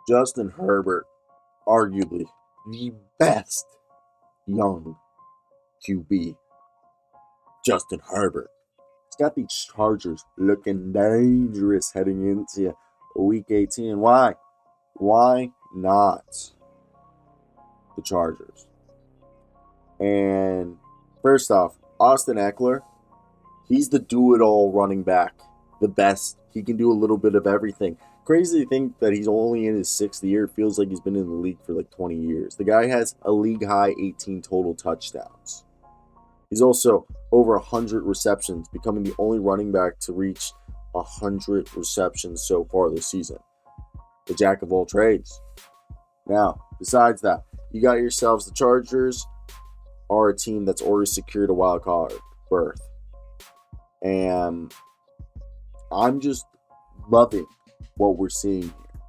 Justin Herbert, arguably the best young QB. Justin Herbert. He's got these Chargers looking dangerous heading into week 18. Why? Why not the Chargers? And first off, Austin Eckler, he's the do-it-all running back. The best. He can do a little bit of everything. Crazy to think that he's only in his 6th year. It feels like he's been in the league for like 20 years. The guy has a league-high 18 total touchdowns. He's also over 100 receptions, becoming the only running back to reach 100 receptions so far this season. The jack of all trades. Now, besides that, you got yourselves the Chargers are a team that's already secured a wild card berth. And I'm just loving what we're seeing here.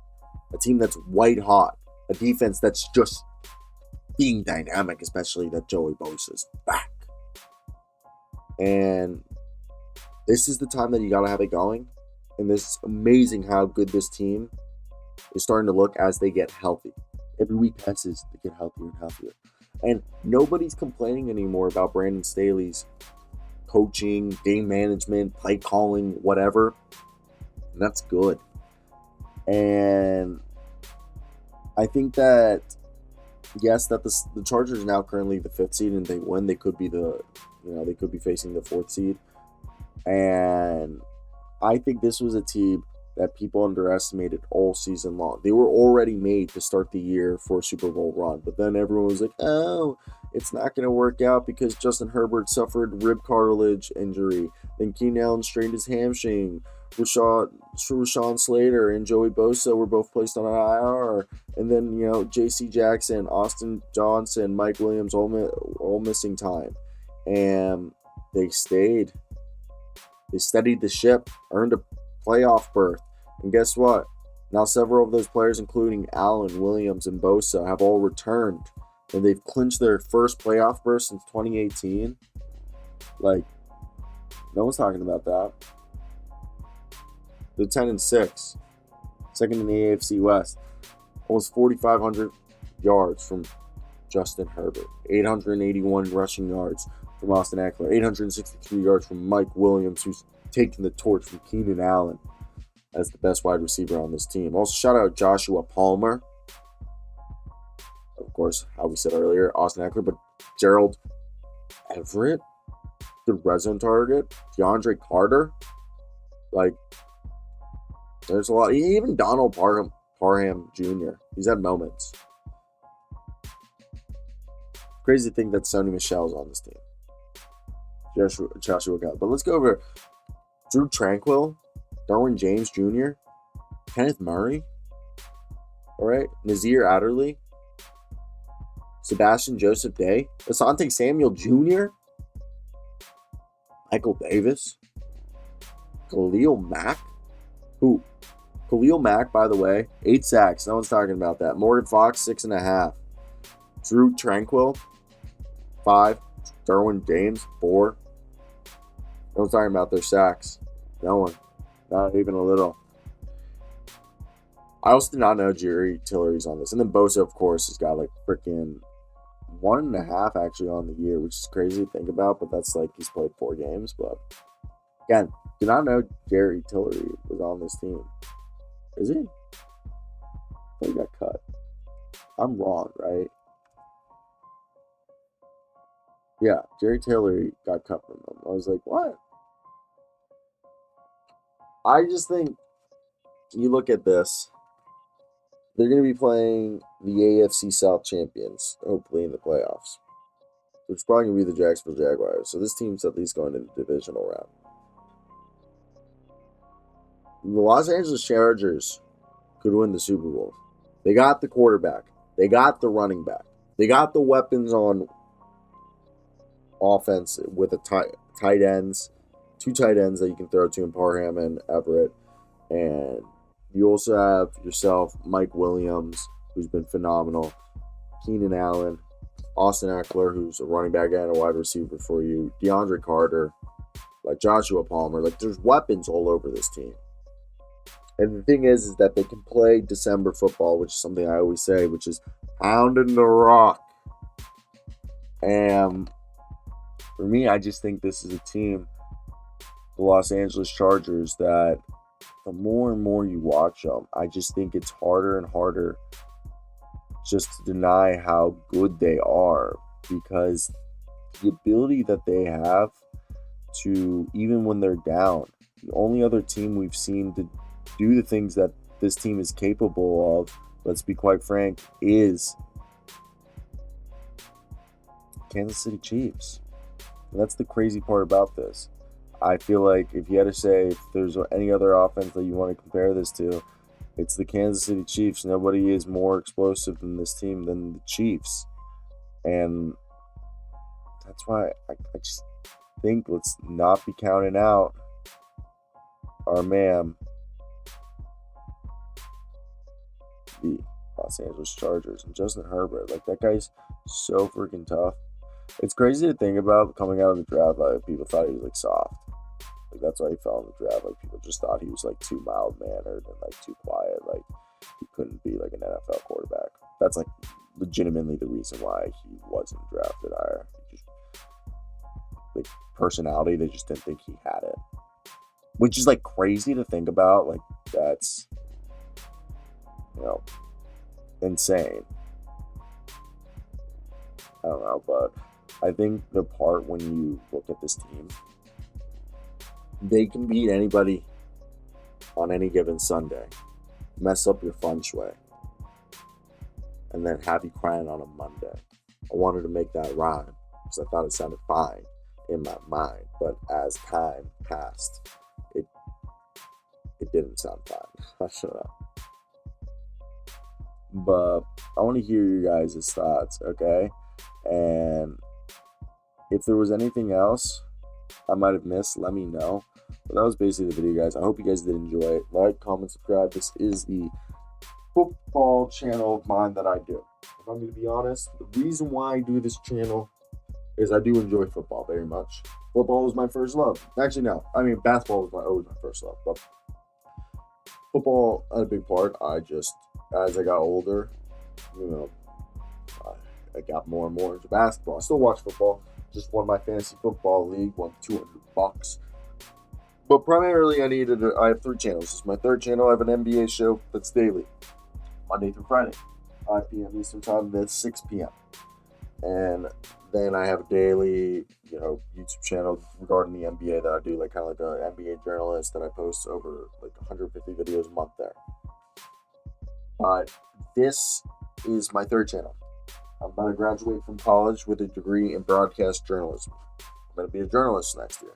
A team that's white hot. A defense that's just being dynamic, especially that Joey Bosa's back. And this is the time that you got to have it going. And it's amazing how good this team is starting to look as they get healthy. Every week passes, they get healthier and healthier. And nobody's complaining anymore about Brandon Staley's coaching, game management, play calling, whatever. And that's good. And I think that, yes, that the Chargers are now currently the 5th seed, and they win, they could be they could be facing the 4th seed. And I think this was a team that people underestimated all season long. They were already made to start the year for a Super Bowl run, but then everyone was like, oh, it's not going to work out because Justin Herbert suffered rib cartilage injury. Then Keenan Allen strained his hamstring. Rashawn Slater and Joey Bosa were both placed on an IR. And then, J.C. Jackson, Austin Johnson, Mike Williams all missing time. And they stayed. They steadied the ship, earned a playoff berth. And guess what? Now several of those players, including Allen, Williams, and Bosa, have all returned. And they've clinched their first playoff berth since 2018. Like, no one's talking about that. They're 10-6. Second in the AFC West. Almost 4,500 yards from Justin Herbert. 881 rushing yards from Austin Eckler. 863 yards from Mike Williams, who's taking the torch from Keenan Allen as the best wide receiver on this team. Also, shout out Joshua Palmer. Of course, how we said earlier, Austin Eckler, but Gerald Everett, the red zone target. DeAndre Carter. Like, there's a lot. Even Donald Parham Jr. He's had moments. Crazy to think that Sony Michel's on this team. Joshua Gott. But let's go over Drew Tranquill, Derwin James Jr., Kenneth Murray, all right, Nazir Adderley, Sebastian Joseph Day, Asante Samuel Jr., Michael Davis, Khalil Mack, Khalil Mack, by the way, 8 sacks. No one's talking about that. Morgan Fox, 6.5. Drew Tranquill, 5. Derwin James, 4. No one's talking about their sacks. No one. Not even a little. I also did not know Jerry Tillery's on this. And then Bosa, of course, has got like freaking 1.5 actually on the year, which is crazy to think about, but that's like he's played 4 games. But again, did not know Jerry Tillery was on this team. Is he? I thought he got cut. I'm wrong, right? Yeah, Jerry Tillery got cut from them. I was like, what? I just think you look at this. They're going to be playing the AFC South champions, hopefully in the playoffs. It's probably going to be the Jacksonville Jaguars. So this team's at least going to the divisional round. The Los Angeles Chargers could win the Super Bowl. They got the quarterback. They got the running back. They got the weapons on offense with a tight ends. 2 tight ends that you can throw to in Parham and Everett. And you also have yourself Mike Williams, who's been phenomenal. Keenan Allen. Austin Eckler, who's a running back and a wide receiver for you. DeAndre Carter. Like Joshua Palmer. Like, there's weapons all over this team. And the thing is that they can play December football, which is something I always say, which is pounding the rock. And for me, I just think this is a team, the Los Angeles Chargers, that the more and more you watch them, I just think it's harder and harder just to deny how good they are, because the ability that they have to, even when they're down, the only other team we've seen to do the things that this team is capable of, let's be quite frank, is Kansas City Chiefs. And that's the crazy part about this. I feel like if you had to say if there's any other offense that you want to compare this to, it's the Kansas City Chiefs. Nobody is more explosive than this team than the Chiefs. And that's why I just think let's not be counting out our man, the Los Angeles Chargers, and Justin Herbert. Like, that guy's so freaking tough. It's crazy to think about coming out of the draft. Like, people thought he was like soft. Like, that's why he fell in the draft. Like, people just thought he was like too mild mannered and like too quiet. Like, he couldn't be like an NFL quarterback. That's like legitimately the reason why he wasn't drafted higher. He just, like, personality, they just didn't think he had it, which is like crazy to think about. Like, that's, insane. I don't know, but I think the part when you look at this team, they can beat anybody on any given Sunday, mess up your feng shui, and then have you crying on a Monday. I wanted to make that rhyme because I thought it sounded fine in my mind, but as time passed, it didn't sound fine. I don't know. But I want to hear your guys' thoughts, okay? And if there was anything else I might have missed, let me know. But that was basically the video, guys. I hope you guys did enjoy it. Like, comment, subscribe. This is the football channel of mine that I do. If I'm going to be honest, the reason why I do this channel is I do enjoy football very much. Football was my first love. Actually, no. I mean, basketball was always my first love. But football, a big part. As I got older, I got more and more into basketball. I still watch football. Just won my fantasy football league, won $200. But primarily, I have 3 channels. This is my 3rd channel. I have an NBA show that's daily, Monday through Friday, 5 p.m. Eastern Time, then 6 p.m. And then I have a daily, YouTube channel regarding the NBA that I do, like kind of like an NBA journalist, that I post over like 150 videos a month there. But this is my 3rd channel. I'm about to graduate from college with a degree in broadcast journalism. I'm going to be a journalist next year.